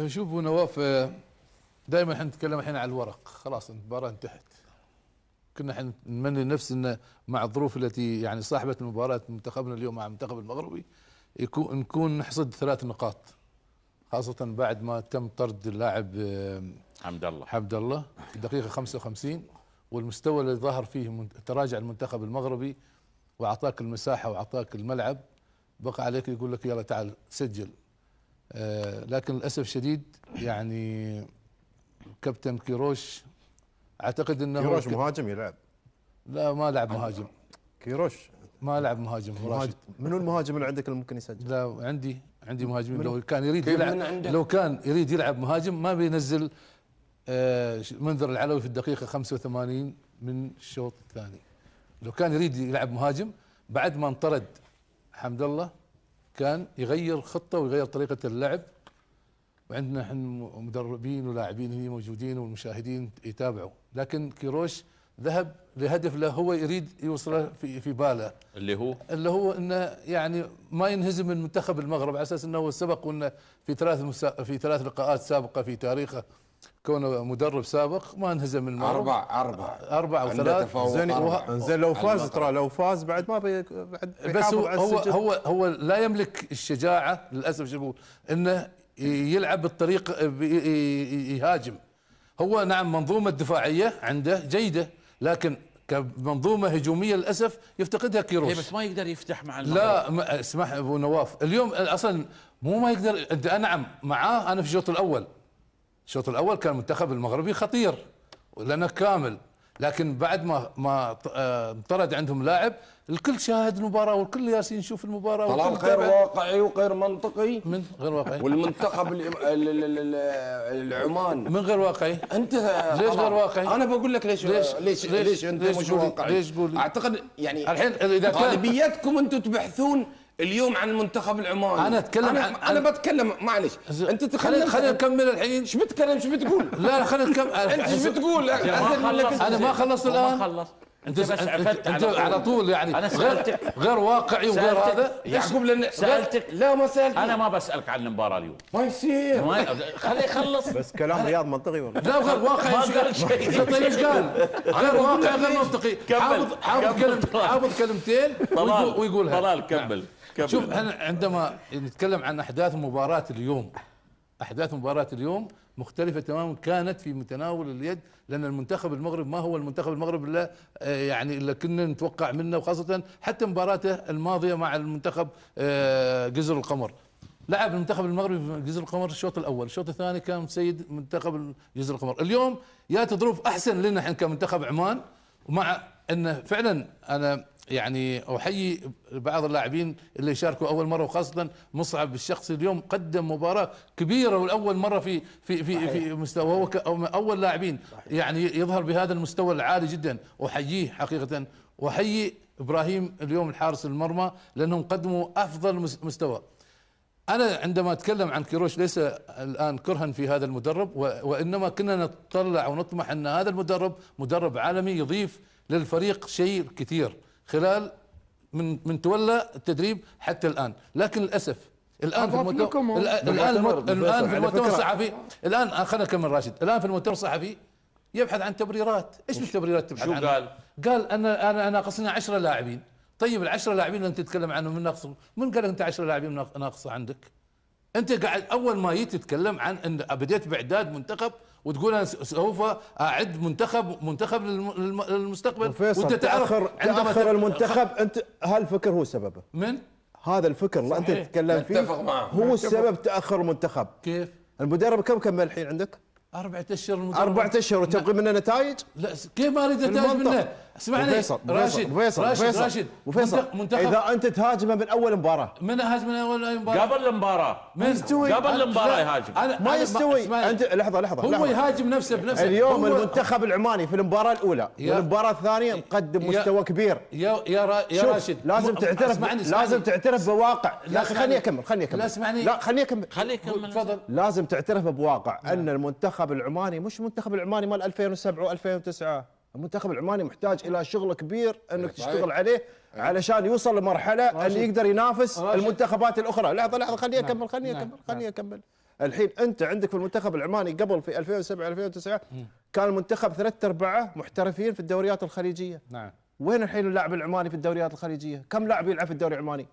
شوفوا نواف، دائما احنا نتكلم الحين على الورق، خلاص المباراه انتهت. كنا احنا نتمنى نفس ان مع الظروف التي يعني صاحبت المباراه منتخبنا اليوم مع المنتخب المغربي نكون نحصد 3 نقاط، خاصه بعد ما تم طرد اللاعب حمد الله في الدقيقه 55، والمستوى اللي ظهر فيه تراجع المنتخب المغربي واعطاك المساحه واعطاك الملعب، بقى عليك يقول لك يلا تعال سجل. لكن للاسف الشديد يعني كابتن كيروش اعتقد انه كيروش مهاجم يلعب. لا ما لعب مهاجم. كيروش ما لعب مهاجم. منو المهاجم اللي عندك اللي ممكن يسجل؟ لا عندي مهاجمين. لو كان يريد يلعب، لو كان يريد يلعب مهاجم ما بينزل منذر العلوي في الدقيقة 85 من الشوط الثاني. لو كان يريد يلعب مهاجم بعد ما انطرد حمد الله كان يغير خطة ويغير طريقة اللعب. وعندنا احنا مدربين ولاعبين هنا موجودين والمشاهدين يتابعوا، لكن كيروش ذهب لهدف له هو يريد يوصله في باله، اللي هو انه يعني ما ينهزم من منتخب المغرب، على اساس انه سبق وانه في 3 لقاءات سابقه في تاريخه كونه مدرب سابق ما انهزم من المغرب. 4 أو 3. زين لو فاز، ترى لو فاز بعد ما بعد بس هو لا يملك الشجاعه للاسف، شو اقول انه يلعب بالطريقه يهاجم. هو نعم منظومه دفاعيه عنده جيده، لكن كمنظومه هجوميه للاسف يفتقدها كيروش. بس ما يقدر يفتح مع المغرب. لا اسمح ابو نواف، اليوم اصلا مو ما يقدر. انت نعم معاه. انا في الشوط الاول كان المنتخب المغربي خطير لانه كامل، لكن بعد ما انطرد عندهم لاعب الكل شاهد المباراه والكل ياسين يشوف المباراه. طلال غير واقعي وغير منطقي. من غير واقعي. والمنتخب العمان من غير واقعي. انت ليش غير واقعي؟ انا بقول لك ليش انت مش واقعي. ليش قولي؟ اعتقد يعني الحين اذا غالبيتكم انتم تبحثون اليوم عن المنتخب العماني. انا اتكلم انا بتكلم معلش. انت تتكلم. خلينا نكمل الحين. شو بتكلم؟ شو بتقول؟ لا خلينا نكمل. انت شو بتقول؟ انا ما خلصت الان. خلص. انت على طول يعني انا سألتك غير واقعي وغير هذا. يعقوب لان سألتك. لا ما سألتك. انا ما بسألك عن المباراة اليوم. ما يصير. خليه يخلص. بس كلام رياض منطقي والله. لا غير واقعي. ما قال شيء. طيب ايش قال؟ غير واقعي غير منطقي. حافظ كلمتين ويقولها. طلال كمل. شوف احنا عندما نتكلم عن احداث مباراة اليوم مختلفة تماما، كانت في متناول اليد، لأن المنتخب المغرب ما هو المنتخب المغرب اللي يعني اللي كنا نتوقع منه، وخاصة حتى مباراته الماضية مع المنتخب جزر القمر. لعب المنتخب المغربي في جزر القمر الشوط الأول، الشوط الثاني كان مسيد منتخب جزر القمر. اليوم جاءت ظروف أحسن لنا احنا كمنتخب عمان، ومع أنه فعلا أنا يعني احيي بعض اللاعبين اللي شاركوا اول مره، وخاصه مصعب الشخصي اليوم قدم مباراه كبيره والاول مره في مستوى، هو اول لاعبين يعني يظهر بهذا المستوى العالي جدا. احييه حقيقه، واحيي ابراهيم اليوم الحارس المرمى لانهم قدموا افضل مستوى. انا عندما اتكلم عن كيروش ليس الان كرها في هذا المدرب، وانما كنا نتطلع ونطمح ان هذا المدرب مدرب عالمي يضيف للفريق شيء كثير خلال من تولى التدريب حتى الان. لكن للاسف الان في المؤتمر الصحفي الان خلينا نكمل راشد. الان في المؤتمر الصحفي يبحث عن تبريرات. ايش التبريرات تبحث عنها؟ شو قال؟ قال انا ناقصنا 10 لاعبين. طيب ال10 لاعبين اللي انت تتكلم عنهم من ناقص، من قال انت 10 لاعبين ناقصه عندك؟ انت قاعد اول ما جيت تتكلم عن ان بديت باعداد منتخب وتقول انا سوف اعد منتخب للمستقبل، وانت تاخر المنتخب. انت هالفكر هو سببه. من هذا الفكر اللي انت تتكلم فيه هو السبب تاخر المنتخب. كيف؟ المدرب كم كمل الحين عندك؟ 4 اشهر المدرب. 4 اشهر وتبغي منه نتائج؟ لا كيف ما اريد نتائج منه؟ اسمعني راشد اذا انت تهاجمه من اول مباراه. من هاجم من اول مباراه؟ قبل المباراه ما يستوي. قبل المباراه يهاجم. ما يستوي. انت لحظه هو يهاجم نفسه بنفسه. اليوم المنتخب العماني في المباراه الاولى والمباراه الثانيه مقدم مستوى كبير. يا راشد لازم تعترف بواقع. لا خليني اكمل. لا اسمعني. لا خليني اكمل. تفضل. لازم تعترف بواقع ان المنتخب العماني مش المنتخب العماني مال 2007 و2009. المنتخب العماني محتاج الى شغل كبير انك تشتغل عليه علشان يوصل لمرحله اللي يقدر ينافس المنتخبات الاخرى. لحظه خليني اكمل. الحين انت عندك في المنتخب العماني قبل في 2007 2009 كان المنتخب 3/4 محترفين في الدوريات الخليجيه. نعم. وين الحين اللاعب العماني في الدوريات الخليجيه؟ كم لاعب يلعب في الدوري العماني؟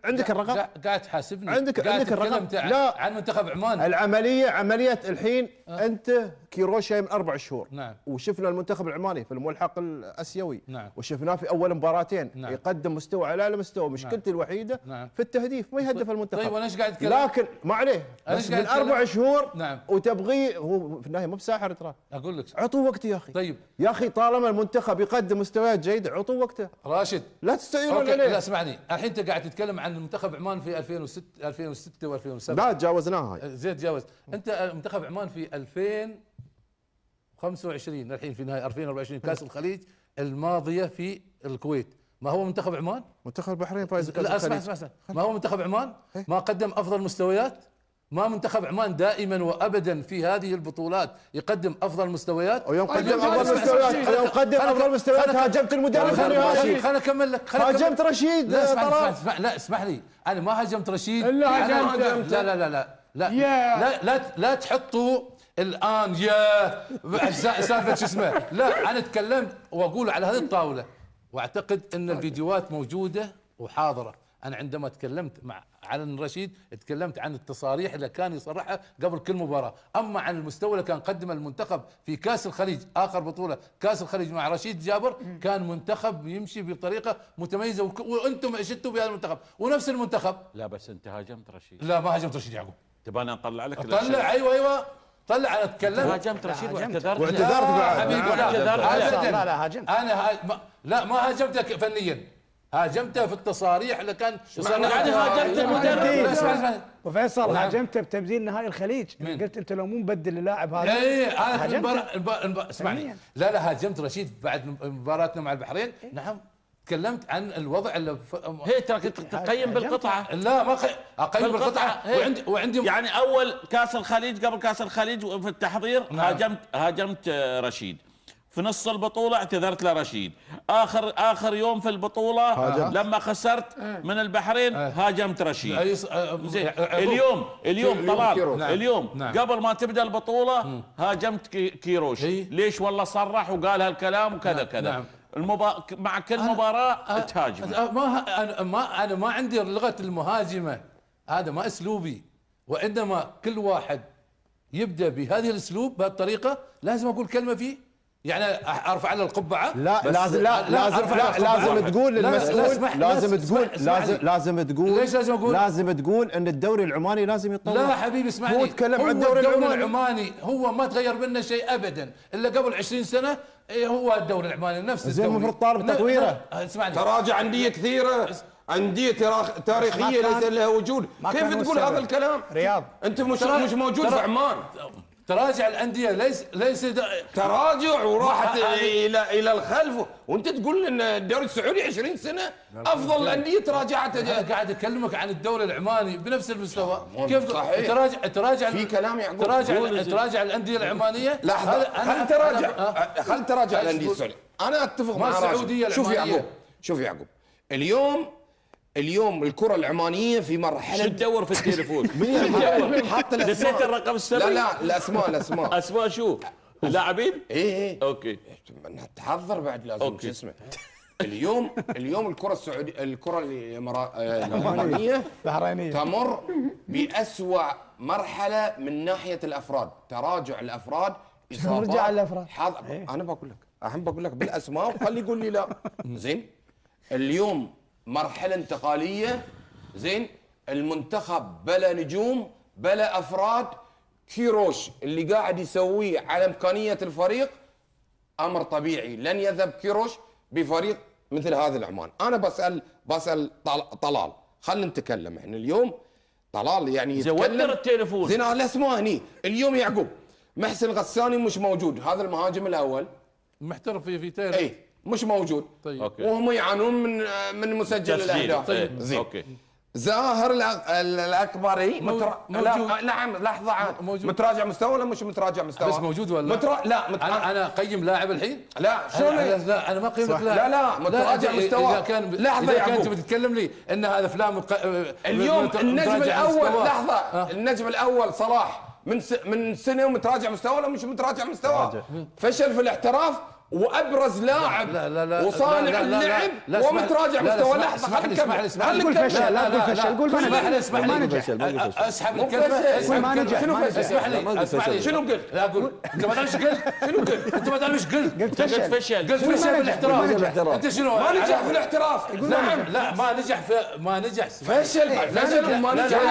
عندك الرقم؟ قاعد تحاسبني، عندك الرقم. لا، عن منتخب عمان. عمليه الحين انت كيروش جاي من 4 شهور. نعم. وشفنا المنتخب العماني في الملحق الاسيوي. نعم. وشفناه في اول مباراتين. نعم. يقدم مستوى على اعلى مستوى. مشكلتي الوحيده نعم. في التهديف، ما يهدف المنتخب. طيب وانا ايش قاعد اتكلم؟ لكن ما عليه، بس من 4 شهور. نعم. وتبغيه، هو في النهايه مو بساحر ترى. اقول لك اعطوه وقت يا اخي. طيب يا اخي طالما المنتخب يقدم مستويات جيده اعطوه وقته، راشد، لا تستعينون أوكي. عليه. لا اسمعني، الحين انت قاعد تتكلم عن منتخب عمان في 2006 و2007. لا تجاوزناها هاي. زين تجاوز. انت منتخب عمان في 2025 الحين في نهايه 2024 كاس الخليج الماضيه في الكويت، ما هو منتخب عمان؟ منتخب البحرين فايز كاس لا الخليج. اسمع ما هو منتخب عمان؟ ما قدم افضل مستويات؟ ما منتخب عمان دائما وابدا في هذه البطولات يقدم افضل مستويات؟ ويوم قدم افضل مستويات، يوم قدم افضل مستويات هاجمت المدرب خليني اكمل لك. هاجمت رشيد. لا لا اسمح لي، انا ما هاجمت رشيد. إلا هاجمت. لا لا لا لا لا لا لا تحطوا الان يا سالفه شو اسمه. لا انا تكلمت واقول على هذه الطاوله، واعتقد ان الفيديوهات موجوده وحاضره. انا عندما تكلمت مع علي رشيد تكلمت عن التصاريح اللي كان يصرحها قبل كل مباراه، اما عن المستوى اللي كان قدمه المنتخب في كاس الخليج، اخر بطوله كاس الخليج مع رشيد جابر، كان منتخب يمشي بطريقه متميزه، وانتم اشدتوا بهذا المنتخب ونفس المنتخب. لا بس انت هاجمت رشيد. لا ما هاجمت رشيد يعقوب. تبى انا اطلع لك طلع. ايوه طلع. انا اتكلم. هاجمت رشيد واعتذرت. واعتذرت بعد. حبيبي لا هاجمت. انا لا ما هاجمتك فنيا، هاجمته في التصاريح اللي كان يعني هاجمت المدرب. اسمع وفيصل هاجمته بتبديل نهائي الخليج. قلت انت لو مو مبدل اللاعب هذا. ايه انا اسمعني. لا هاجمت رشيد بعد مباراتنا مع البحرين. نعم تكلمت عن الوضع اللي هي ترى كنت تقيم بالقطعه. لا ما اقيم بالقطعه. وعندي يعني اول كاس الخليج، قبل كاس الخليج وفي التحضير هاجمت رشيد. في نص البطولة اعتذرت لرشيد. آخر يوم في البطولة لما خسرت من البحرين هاجمت رشيد. زين. اليوم طلال اليوم قبل ما تبدأ البطولة هاجمت كيروش. ليش؟ والله صرح وقال هالكلام وكذا كذا. مع كل مباراة تهاجم. أنا ما عندي لغة المهاجمة، هذا ما أسلوبي. وإنما كل واحد يبدأ بهذه الأسلوب بهالطريقة لازم أقول كلمة فيه. يعني ارفع له القبعه. لا لازم لازم تقول للمسؤول، لازم تقول ليش لازم اقول؟ لازم تقول ان الدوري العماني لازم يتطور. لا حبيبي اسمعني، هو تكلم عن الدوري العماني هو ما تغير منه شيء ابدا الا قبل 20 سنه. هو الدوري العماني نفس زين المفروض طالب تطويره. اسمعني، تراجع انديه كثيره، انديه تاريخيه ليس لها وجود. كيف تقول هذا الكلام؟ رياض انت مش موجود في عمان. تراجع الانديه ليس تراجع وراحت الى الخلف، وانت تقول ان الدوري السعودي 20 سنه افضل الانديه تراجعت. انا قاعد اكلمك عن الدوري العماني بنفس المستوى. كيف تراجع في كلام يعقوب؟ تراجع الانديه العمانيه. لحظه، خل تراجع الانديه السعوديه. انا اتفق مع راشد. شوف يعقوب اليوم الكرة العمانية في مرحلة. شو تدور في التليفون؟ حط الاسماء. نسيت الرقم السري؟ لا الاسماء اسماء شو؟ اللاعبين؟ ايه اوكي تحضر بعد لازم شو اسمه. اليوم الكرة السعودية، الكرة العمانية بحرينية تمر بأسوأ مرحلة من ناحية الافراد، تراجع الافراد، اصابات. نرجع الافراد. انا بقول لك بالاسماء وخلي يقول لي لا. زين اليوم مرحلة انتقالية. زين المنتخب بلا نجوم بلا افراد. كيروش اللي قاعد يسويه على امكانية الفريق امر طبيعي، لن يذهب كيروش بفريق مثل هذا العمان. انا بسأل طلال، خلينا نتكلم احنا اليوم. طلال يعني يتكلم التليفون. زين الاسماء هني اليوم يعقوب. محسن غساني مش موجود، هذا المهاجم الاول محترف في تيري. اي مش موجود. طيب. وهم يعانون من مسجل الاهداف. طيب. زين اوكي. زاهر الاكبري موجود. لا نعم لحظه عاد موجود. متراجع مستوى ولا مش متراجع مستوى؟ بس موجود ولا لا انا اقيم لاعب الحين؟ لا شلون؟ لا انا ما قيمك لاعب. لا متراجع مستوى. اذا كان لحظه اذا يا كنت يعقوب. بتتكلم لي ان هذا فلان اليوم النجم الاول مستوى. لحظه النجم الاول صلاح من سنه متراجع مستوى ولا مش متراجع مستوى؟ فشل في الاحتراف وابرز لاعب وصانع اللعب ومتراجع مستوى. لحظه خلينا نكمل. لا تقول فشل، لا تقول فشل، قول ما نجح. اسحب الكلمه. ما نجح. شنو فشل؟ اسمح لي شنو قلت؟ لا اقول انت ما تعرف ايش قلت؟ شنو قلت؟ انت ما تعرف ايش قلت؟ قلت فشل. قلت فشل في الاحتراف. انت شنو؟ ما نجح في الاحتراف. نعم لا ما نجح فشل وما نجح.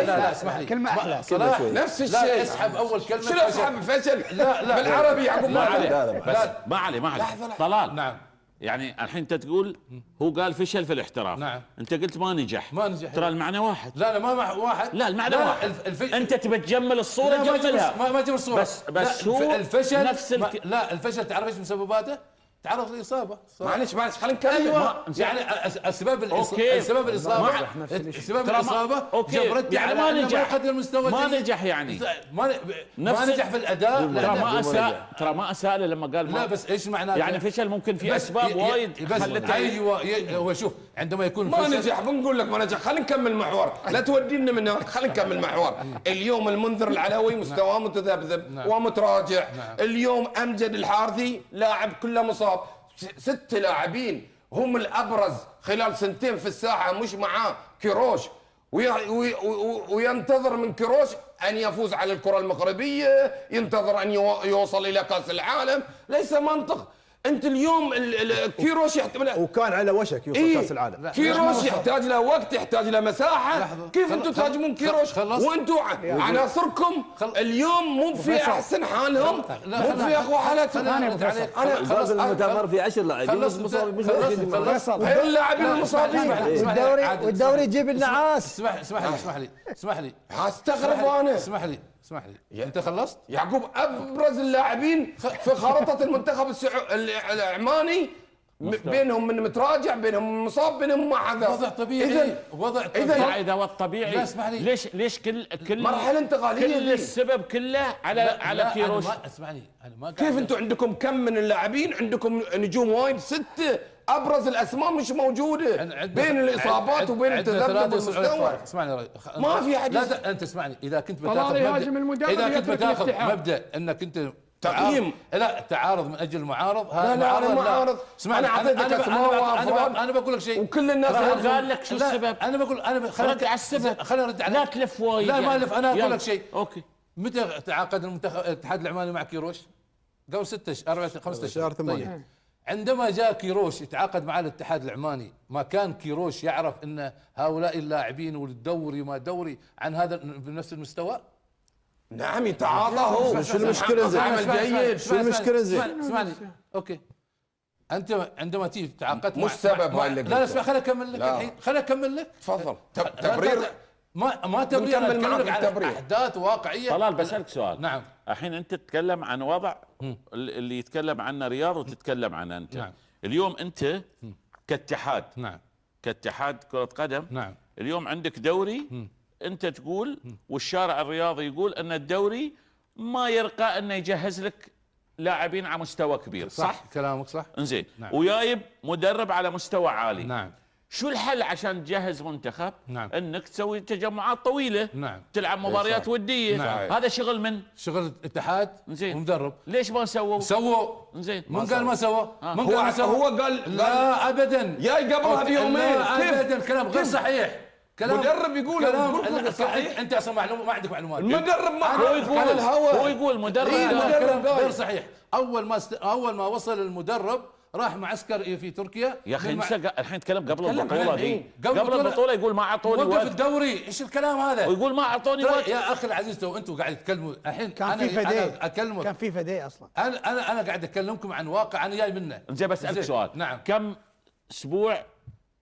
لا اسمح لي كلمة أحلى. صلاح نفس الشيء. لا اسحب اول كلمه. شنو اسحب فشل؟ لا بالعربي يعقوب ما ما عليه بس ما عليه طلال. نعم يعني الحين انت تقول هو قال فشل في الاحتراف. نعم. انت قلت ما نجح. ترى المعنى واحد. لا ما واحد. لا المعنى واحد. انت تبي تجمل الصوره جملها. ما جمل الصوره. بس هو الفشل نفس لا الفشل تعرف ايش مسبباته؟ تعرض لاصابه. معلش خلينا نكمل. ايوه يعني السبب الاصابه اوكي يعني ما نجح. ما نجح يعني ما نجح في الاداء. ترى ما اساء لما قال لا بس ايش معناته؟ يعني فشل ممكن في اسباب وايد خلته. ايوه هو شوف عندما يكون ما نجح بنقول لك ما نجح. خلينا نكمل محور لا تودينا من هناك. خلينا نكمل محور. اليوم المنذر العلوي مستواه متذبذب ومتراجع. اليوم امجد الحارثي لاعب كله مصاب. 6 لاعبين هم الابرز خلال سنتين في الساحه مش معاه كيروش وينتظر من كيروش ان يفوز على الكره المغربيه، ينتظر ان يوصل الى كاس العالم. ليس منطق. انت اليوم كيروش يحتاج وكان على وشك يوصل كاس العالم. كيروش يحتاج له وقت، يحتاج له مساحه. كيف انتم تهاجمون كيروش وانتم عناصركم اليوم مو في احسن حالهم، مو في اقوى حالتهم؟ انا المؤتمر في 10 لاعبين فيصل اللاعبين المصابين والدوري يجيب النعاس. اسمح لي استغرب انا. اسمح لي انت خلصت؟ يعقوب ابرز اللاعبين في خارطه المنتخب العماني بينهم من متراجع، بينهم مصاب، بينهم ما حدا. وضع طبيعي. اذا هو الطبيعي ليش كل مرحله انتقاليه كل السبب كله على كيروش؟ اسمعني انا ما كيف انتم عندكم كم من اللاعبين، عندكم نجوم وايد 6 ابرز الاسماء مش موجوده بين الاصابات وبين التذبذب المستوى. اسمعني ما في حديث. لا انت اسمعني اذا كنت بتاخذ مبدا انك انت تقييم تعارض من اجل المعارض. لا انا ما اعارض. اسمعني انا بقول لك شيء وكل الناس قال لك شو السبب. انا بقول رد على السبب. خليني ارد عليك. لا تلف وايد. لا ما الف. انا اقول لك شيء. اوكي. متى تعاقد الاتحاد العماني مع كيروش؟ قبل 6 4 5 شهور. طيب عندما جاء كيروش يتعاقد مع الاتحاد العماني، ما كان كيروش يعرف ان هؤلاء اللاعبين والدوري وما دوري عن هذا بنفس المستوى؟ نعم يتعاطى هو. شو المشكله زين؟ شو المشكله زين؟ اسمعني اوكي. انت عندما تيجي تعاقدت مش سبب هاي اللي لا اسمع خليني اكمل لك الحين. خليني اكمل لك. تفضل. تبرير ما تبرير. نكمل معك عن التبرير. احداث واقعيه. طلال بسألك سؤال. نعم. الحين انت تتكلم عن وضع اللي يتكلم عنه رياض وتتكلم عنه انت. نعم. اليوم انت كاتحاد. نعم. كاتحاد كرة قدم. نعم. اليوم عندك دوري. انت تقول والشارع الرياضي يقول ان الدوري ما يرقى انه يجهز لك لاعبين على مستوى كبير. صح كلامك صح. انزين. نعم. وجايب مدرب على مستوى عالي. نعم. شو الحل عشان تجهز منتخب؟ نعم. انك تسوي تجمعات طويله. نعم. تلعب مباريات وديه. نعم. هذا شغل من شغل الاتحاد ومدرب. ليش ما سووا؟ زين. من قال ما سوى؟ هو قال لا ابدا. جاي قبلها بيومين. لا ابدا. كلام غير صحيح. مدرب يقول كلام صحيح. انت اصلا معلومه ما عندك معلومات. المدرب ما هو يقول مدرب كلام غير صحيح. اول ما وصل المدرب راح معسكر في تركيا. يا اخي الحين تكلم قبل البطوله دي. قبل البطوله يقول ما اعطوني وقف الدوري. ايش الكلام هذا؟ ويقول ما اعطوني وقت. يا اخي العزيز تو انتم قاعد تتكلموا الحين. كان في فديه. اكلمك. كان في فديه اصلا. انا قاعد اكلمكم عن واقع انا جاي منه. زين بسالك سؤال. نعم. كم اسبوع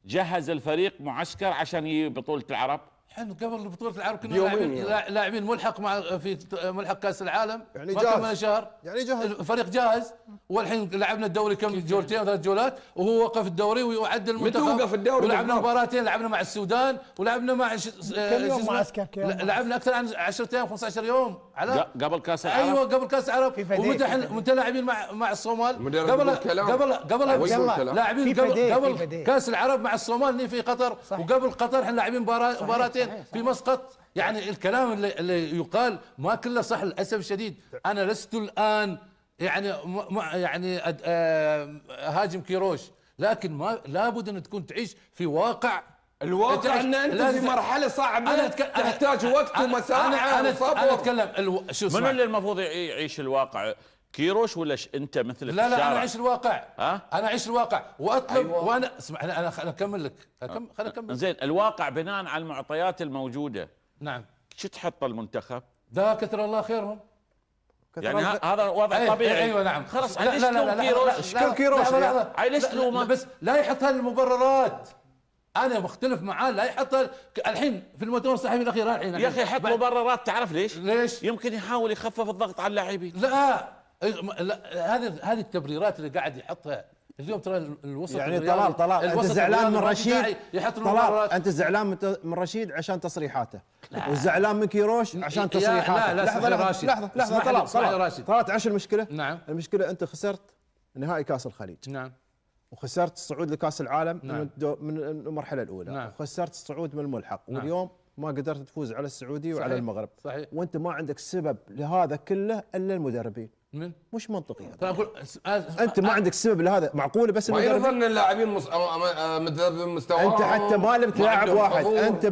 جهز الفريق معسكر عشان يجي بطوله العرب؟ احنا قبل بطولة العرب كنا بيومين لاعبين ملحق مع في ملحق كاس العالم، يعني ما جاهز. كمل شهر، يعني جاهز. الفريق جاهز. والحين لعبنا الدوري كم جولتين 3 جولات، وهو وقف الدوري ويعدل المنتخب. وقف الدوري ولعبنا بالضبط؟ مباراتين، لعبنا مع السودان ولعبنا مع كم يوم معسكر كان؟ لعبنا اكثر عن 10 ايام 15 يوم على قبل كاس العالم. ايوه قبل كاس العرب. في فديك، ومتى في فديك. متى لاعبين مع الصومال مدرب قبل يقول كلام. قبل هو يقول كلام. لاعبين في قبل فديك، في قبل فديك. كاس العرب مع الصومال في قطر. صحيح. وقبل قطر احنا لاعبين مباراتين صحيح. في مسقط. يعني الكلام اللي يقال ما كله صح للاسف الشديد. انا لست الان يعني يعني هاجم كيروش، لكن ما لابد ان تكون تعيش في واقع. الواقع ان انت في مرحله صعبه تحتاج وقت ومساحه انا وصبر. اتكلم شو من اسمع. اللي المفروض يعيش الواقع؟ كيروش ولا انت مثلك في لا الشارع؟ انا اعيش الواقع. ها؟ انا اعيش الواقع واطلب. أيوة. وانا اسمع انا اكمل لك. خليني اكمل. زين، الواقع بناء على المعطيات الموجوده نعم. شو تحط المنتخب؟ ده كثر الله خيرهم. يعني هذا وضع طبيعي. ايوه نعم. خلاص لا لا لا لا كيروش. لا كيروش ليش تلومه؟ بس لا يحط هالمبررات. انا مختلف معاه. لا يحط الحين في المؤتمر الصحفي الاخير الحين يا اخي حط مبررات. تعرف ليش؟ ليش؟ يمكن يحاول يخفف الضغط على اللاعبين. لا هذه التبريرات اللي قاعد يحطها اليوم. ترى الوسط يعني الرياضي- طلال انت الوسط زعلان الرياضي من ما في داعي رشيد. يحط طلال المبررات. انت زعلان من رشيد عشان تصريحاته، وزعلان من كيروش عشان تصريحاته. لا لحظه راشد. لحظه اسمح لي طلال راشد. طلال تعرف شو المشكله؟ نعم. المشكله انت خسرت نهائي كاس الخليج، نعم. وخسرت الصعود لكاس العالم نعم. من المرحله الاولى، نعم. وخسرت الصعود من الملحق، نعم. واليوم ما قدرت تفوز على السعوديه وعلى صحيح. المغرب. صحيح. وانت ما عندك سبب لهذا كله الا المدربين. من؟ مش منطقي هذا. طيب اقول انت ما عندك سبب لهذا، معقوله بس ما المدربين؟ يرضى ان اللاعبين مدربين مستواهم انت حتى ما لم تلاعب عندهم واحد، حضور. انت